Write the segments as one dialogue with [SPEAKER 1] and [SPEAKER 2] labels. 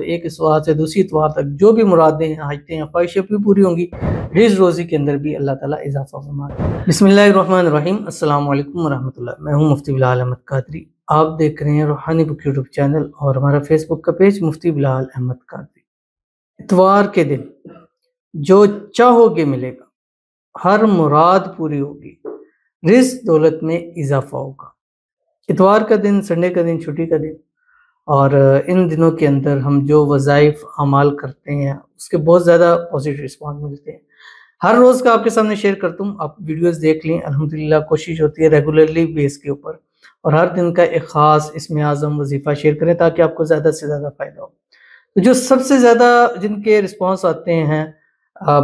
[SPEAKER 1] ایک اتوار سے دوسری اتوار تک جو بھی مرادیں ہیں، حاجتیں ہیں، خواہشیں بھی پوری ہوں گی، رزق روزی کے اندر بھی اللہ تعالیٰ اضافہ فرمائے۔ بسم اللہ الرحمن الرحیم۔ السلام علیکم ورحمۃ اللہ۔ میں ہوں مفتی بلال احمد قادری۔ آپ دیکھ رہے ہیں روحانی بک یوٹیوب چینل اور ہمارا فیس بک کا پیج مفتی بلال احمد قادری۔ اتوار کے دن جو چاہو گے ملے گا، ہر مراد پوری ہوگی، رزق دولت میں اضافہ ہوگا۔ اتوار کا دن، سنڈے کا دن، چھٹی کا دن، اور ان دنوں کے اندر ہم جو وظائف اعمال کرتے ہیں اس کے بہت زیادہ پازیٹیو رسپانس ملتے ہیں۔ ہر روز کا آپ کے سامنے شیئر کرتا ہوں، آپ ویڈیوز دیکھ لیں۔ الحمدللہ کوشش ہوتی ہے ریگولرلی بیس کے اوپر، اور ہر دن کا ایک خاص اسم اعظم وظیفہ شیئر کریں تاکہ آپ کو زیادہ سے زیادہ فائدہ ہو۔ تو جو سب سے زیادہ جن کے رسپانس آتے ہیں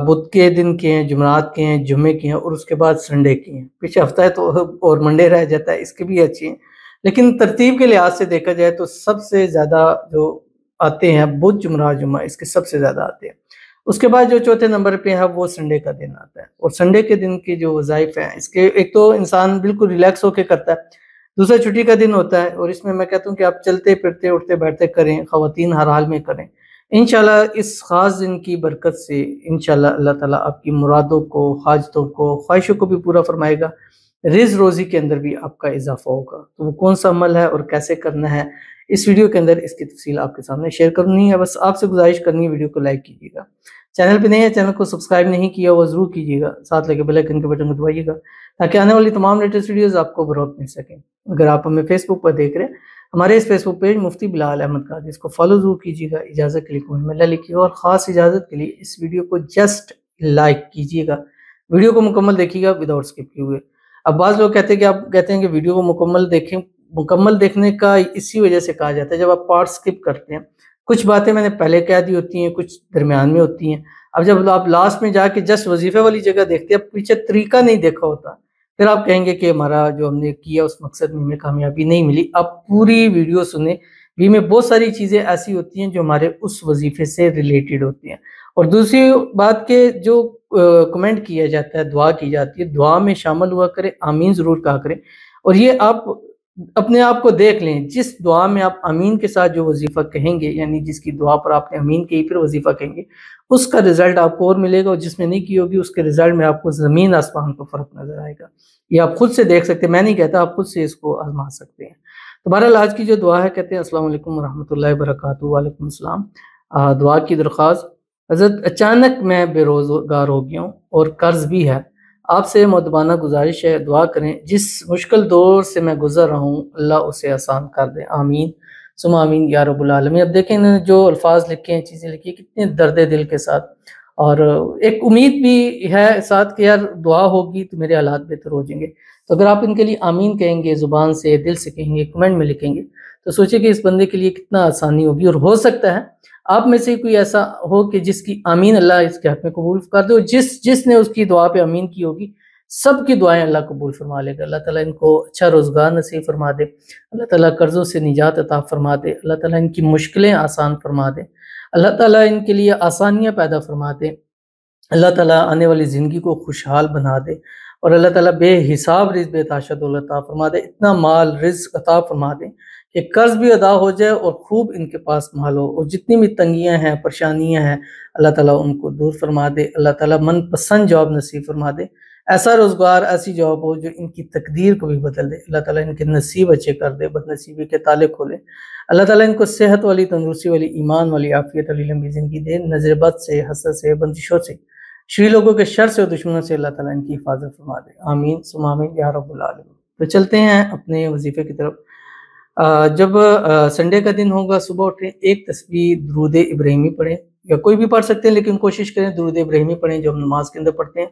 [SPEAKER 1] بدھ کے دن کے ہیں، جمعرات کے ہیں، جمعے کے ہیں، اور اس کے بعد سنڈے کے ہیں۔ پیچھے ہفتہ ہے تو اور منڈے رہ جاتا ہے، اس کے بھی اچھے ہیں، لیکن ترتیب کے لحاظ سے دیکھا جائے تو سب سے زیادہ جو آتے ہیں بدھ، جمعرات، جمعہ، اس کے سب سے زیادہ آتے ہیں۔ اس کے بعد جو چوتھے نمبر پہ ہے وہ سنڈے کا دن آتا ہے، اور سنڈے کے دن کی جو وظائف ہیں اس کے ایک تو انسان بالکل ریلیکس ہو کے کرتا ہے، دوسرا چھٹی کا دن ہوتا ہے، اور اس میں کہتا ہوں کہ آپ چلتے پھرتے اٹھتے بیٹھتے کریں، خواتین ہر حال میں کریں۔ انشاءاللہ اس خاص دن کی برکت سے انشاءاللہ اللہ تعالیٰ آپ کی مرادوں کو، حاجتوں کو، خواہشوں کو بھی پورا فرمائے گا، رزق روزی کے اندر بھی آپ کا اضافہ ہوگا۔ تو وہ کون سا عمل ہے اور کیسے کرنا ہے، اس ویڈیو کے اندر اس کی تفصیل آپ کے سامنے شیئر کرنی ہے۔ بس آپ سے گزارش کرنی ہے ویڈیو کو لائک کیجیے گا، چینل پہ نہیں ہے چینل کو سبسکرائب نہیں کیا وہ ضرور کیجیے گا، ساتھ لگے بیل آئکن کے بٹن کو دبائیے گا تاکہ آنے والی تمام لیٹسٹ ویڈیوز آپ کو بروقت مل سکیں۔ اگر آپ ہمیں فیس بک پر دیکھ رہے ہیں، ہمارے اس فیس بک پیج مفتی بلال احمد قادری، اس کو فالو ضرور کیجیے گا۔ اجازت کے لیے کوئی ملا لکھیے گا، اور خاص اجازت کے لیے اس ویڈیو کو جسٹ لائک کیجیے گا، ویڈیو کو مکمل دیکھیے گا وداؤٹ اسکپ کیے ہوئے۔ اب بعض لوگ کہتے ہیں کہ آپ کہتے ہیں کہ ویڈیو کو مکمل دیکھیں، مکمل دیکھنے کا اسی وجہ سے کہا جاتا ہے جب آپ پارٹ اسکپ کرتے ہیں، کچھ باتیں میں نے پہلے کہہ دی ہوتی ہیں، کچھ درمیان میں ہوتی ہیں، اب جب آپ لاسٹ میں جا کے جسٹ وظیفے والی جگہ دیکھتے ہیں، پیچھے طریقہ نہیں دیکھا ہوتا، پھر آپ کہیں گے کہ ہمارا جو ہم نے کیا اس مقصد میں ہمیں کامیابی نہیں ملی۔ آپ پوری ویڈیو سنیں، بھی میں بہت ساری چیزیں ایسی ہوتی ہیں جو ہمارے اس وظیفے سے ریلیٹڈ ہوتی ہیں۔ اور دوسری بات کہ جو کمنٹ کیا جاتا ہے، دعا کی جاتی ہے، دعا میں شامل ہوا کریں، آمین ضرور کہا کریں، اور یہ آپ اپنے آپ کو دیکھ لیں، جس دعا میں آپ آمین کے ساتھ جو وظیفہ کہیں گے، یعنی جس کی دعا پر آپ نے آمین کہی پھر وظیفہ کہیں گے، اس کا رزلٹ آپ کو اور ملے گا، اور جس میں نہیں کی ہوگی اس کے رزلٹ میں آپ کو زمین آسمان کو فرق نظر آئے گا۔ یہ آپ خود سے دیکھ سکتے ہیں، میں نہیں کہتا، آپ خود سے اس کو آزما سکتے ہیں۔ تو بہرحال آج کی جو دعا ہے، کہتے ہیں السلام علیکم ورحمۃ اللہ وبرکاتہ۔ وعلیکم السلام۔ دعا کی درخواست: حضرت اچانک میں بے روزگار ہو گیا ہوں اور قرض بھی ہے، آپ سے مؤدبانہ گزارش ہے دعا کریں، جس مشکل دور سے میں گزر رہا ہوں اللہ اسے آسان کر دے، آمین ثم آمین یا رب العالمین۔ اب دیکھیں انہوں نے جو الفاظ لکھے ہیں، چیزیں لکھی ہیں، کتنے درد دل کے ساتھ، اور ایک امید بھی ہے ساتھ کہ یار دعا ہوگی تو میرے حالات بہتر ہو جائیں گے۔ تو اگر آپ ان کے لیے آمین کہیں گے، زبان سے دل سے کہیں گے، کمنٹ میں لکھیں گے، تو سوچیں کہ اس بندے کے لیے کتنا آسانی ہوگی، اور ہو سکتا ہے آپ میں سے کوئی ایسا ہو کہ جس کی آمین اللہ اس کے حق میں قبول کر دے، اور جس نے اس کی دعا پہ آمین کی ہوگی سب کی دعائیں اللہ قبول فرما لے گا۔ اللہ تعالیٰ ان کو اچھا روزگار نصیب فرما دے، اللہ تعالیٰ قرضوں سے نجات عطا فرما دے، اللہ تعالیٰ ان کی مشکلیں آسان فرما دے، اللہ تعالیٰ ان کے لیے آسانیاں پیدا فرما دے، اللہ تعالیٰ آنے والی زندگی کو خوشحال بنا دے، اور اللہ تعالیٰ بے حساب رزق بے تحاشا دولت عطا فرما دے، اتنا مال رزق عطا فرما دے کہ قرض بھی ادا ہو جائے اور خوب ان کے پاس مال ہو، اور جتنی بھی تنگیاں ہیں، پریشانیاں ہیں، اللہ تعالیٰ ان کو دور فرما دے، اللہ تعالیٰ من پسند جاب نصیب فرما دے، ایسا روزگار، ایسی جاب ہو جو ان کی تقدیر کو بھی بدل دے، اللہ تعالیٰ ان کے نصیب اچھے کر دے، بد نصیبی کے تالے کھولے، اللہ تعالیٰ ان کو صحت والی، تندرستی والی، ایمان والی، عافیت والی لمبی زندگی دے، نظر بد سے، حسد سے، بندشوں سے، شری لوگوں کے شر سے اور دشمنوں سے اللہ تعالیٰ ان کی حفاظت فرما دے، آمین ثم آمین یا رب العالمین۔ تو چلتے ہیں اپنے وظیفے کی طرف۔ جب سنڈے کا دن ہوگا، صبح اٹھیں، ایک تسبیح درود ابراہیمی پڑھیں، یا کوئی بھی پڑھ سکتے ہیں لیکن کوشش کریں درود ابراہیمی پڑھیں جو ہم نماز کے اندر پڑھتے ہیں۔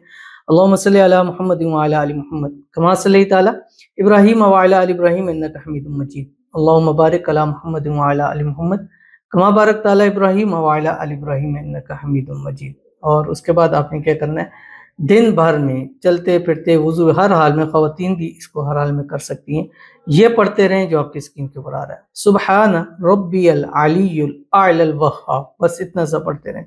[SPEAKER 1] اللہم صلی علی محمد وعلی آل محمد کما صلیت علی ابراہیم وعلی آل ابراہیم انک حمید مجید، اللہم بارک علی محمد وعلی آل محمد کما بارکت علی ابراہیم وعلی آل ابراہیم انک حمید مجید۔ اور اس کے بعد آپ نے کیا کرنا ہے، دن بھر میں چلتے پھرتے وضو ہر حال میں، خواتین بھی اس کو ہر حال میں کر سکتی ہیں، یہ پڑھتے رہیں جو آپ کی اسکرین کے اوپر آ رہا ہے، سبحان ربی العلی الاعلی الوہاب، بس اتنا سا پڑھتے رہیں۔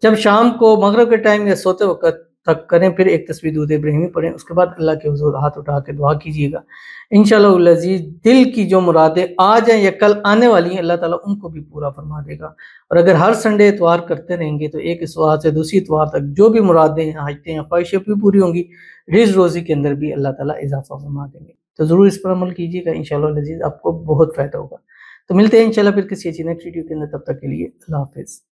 [SPEAKER 1] جب شام کو مغرب کے ٹائم یا سوتے وقت تک کریں، پھر ایک تسبیح درود ابراہیمی پڑھیں، اس کے بعد اللہ کے حضور ہاتھ اٹھا کے دعا کیجیے گا۔ انشاءاللہ العزیز دل کی جو مرادیں آج ہیں یا کل آنے والی ہیں، اللہ تعالیٰ ان کو بھی پورا فرما دے گا۔ اور اگر ہر سنڈے اتوار کرتے رہیں گے تو ایک اتوار سے دوسری اتوار تک جو بھی مرادیں ہیں، حاجتیں ہیں، خواہشیں بھی پوری ہوں گی، رزق روزی کے اندر بھی اللہ تعالیٰ اضافہ فرما دیں گے۔ تو ضرور اس پر عمل کیجیے گا، انشاءاللہ العزیز آپ کو بہت فائدہ ہوگا۔ تو ملتے ہیں انشاءاللہ پھر کسی اچھی نیکسٹ ویڈیو کے اندر، تب تک کے لیے اللہ حافظ۔